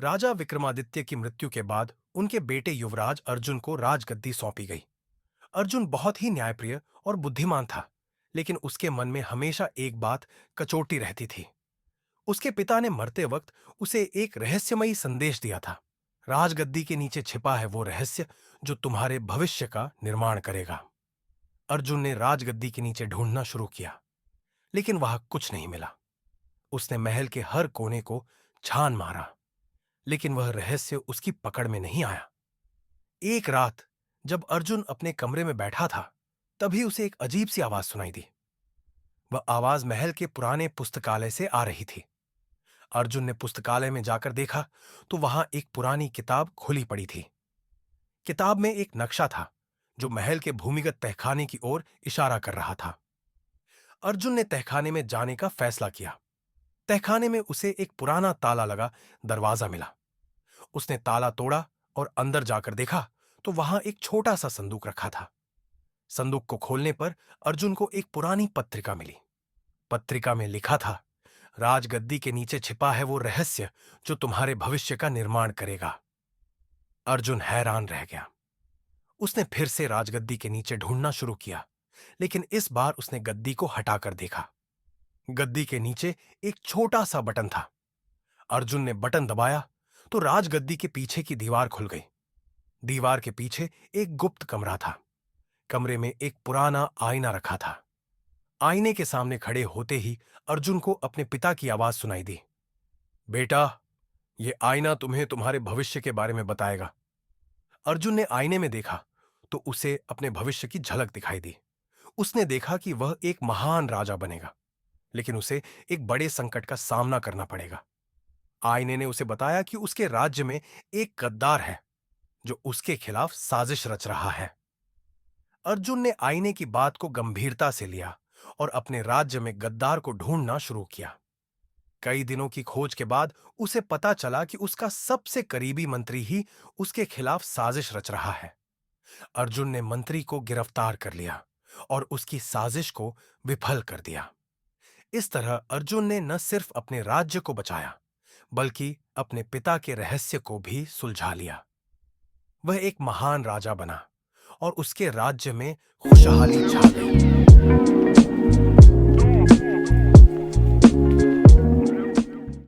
राजा विक्रमादित्य की मृत्यु के बाद उनके बेटे युवराज अर्जुन को राजगद्दी सौंपी गई। अर्जुन बहुत ही न्यायप्रिय और बुद्धिमान था, लेकिन उसके मन में हमेशा एक बात कचोटी रहती थी। उसके पिता ने मरते वक्त उसे एक रहस्यमयी संदेश दिया था। राजगद्दी के नीचे छिपा है वो रहस्य जो तुम्हारे भविष्य का निर्माण करेगा। अर्जुन ने राजगद्दी के नीचे ढूंढना शुरू किया, लेकिन वहां कुछ नहीं मिला। उसने महल के हर कोने को छान मारा, लेकिन वह रहस्य उसकी पकड़ में नहीं आया। एक रात जब अर्जुन अपने कमरे में बैठा था, तभी उसे एक अजीब सी आवाज सुनाई दी। वह आवाज महल के पुराने पुस्तकालय से आ रही थी। अर्जुन ने पुस्तकालय में जाकर देखा तो वहां एक पुरानी किताब खुली पड़ी थी। किताब में एक नक्शा था जो महल के भूमिगत तहखाने की ओर इशारा कर रहा था। अर्जुन ने तहखाने में जाने का फैसला किया। तहखाने में उसे एक पुराना ताला लगा दरवाजा मिला। उसने ताला तोड़ा और अंदर जाकर देखा तो वहां एक छोटा सा संदूक रखा था। संदूक को खोलने पर अर्जुन को एक पुरानी पत्रिका मिली। पत्रिका में लिखा था, राजगद्दी के नीचे छिपा है वो रहस्य जो तुम्हारे भविष्य का निर्माण करेगा। अर्जुन हैरान रह गया। उसने फिर से राजगद्दी के नीचे ढूंढना शुरू किया, लेकिन इस बार उसने गद्दी को हटाकर देखा। गद्दी के नीचे एक छोटा सा बटन था। अर्जुन ने बटन दबाया तो राजगद्दी के पीछे की दीवार खुल गई। दीवार के पीछे एक गुप्त कमरा था। कमरे में एक पुराना आईना रखा था। आईने के सामने खड़े होते ही अर्जुन को अपने पिता की आवाज सुनाई दी। बेटा, ये आईना तुम्हें तुम्हारे भविष्य के बारे में बताएगा। अर्जुन ने आईने में देखा तो उसे अपने भविष्य की झलक दिखाई दी। उसने देखा कि वह एक महान राजा बनेगा, लेकिन उसे एक बड़े संकट का सामना करना पड़ेगा। आईने ने उसे बताया कि उसके राज्य में एक गद्दार है जो उसके खिलाफ साजिश रच रहा है। अर्जुन ने आईने की बात को गंभीरता से लिया और अपने राज्य में गद्दार को ढूंढना शुरू किया। कई दिनों की खोज के बाद उसे पता चला कि उसका सबसे करीबी मंत्री ही उसके खिलाफ साजिश रच रहा है। अर्जुन ने मंत्री को गिरफ्तार कर लिया और उसकी साजिश को विफल कर दिया। इस तरह अर्जुन ने न सिर्फ अपने राज्य को बचाया, बल्कि अपने पिता के रहस्य को भी सुलझा लिया। वह एक महान राजा बना और उसके राज्य में खुशहाली छा गई।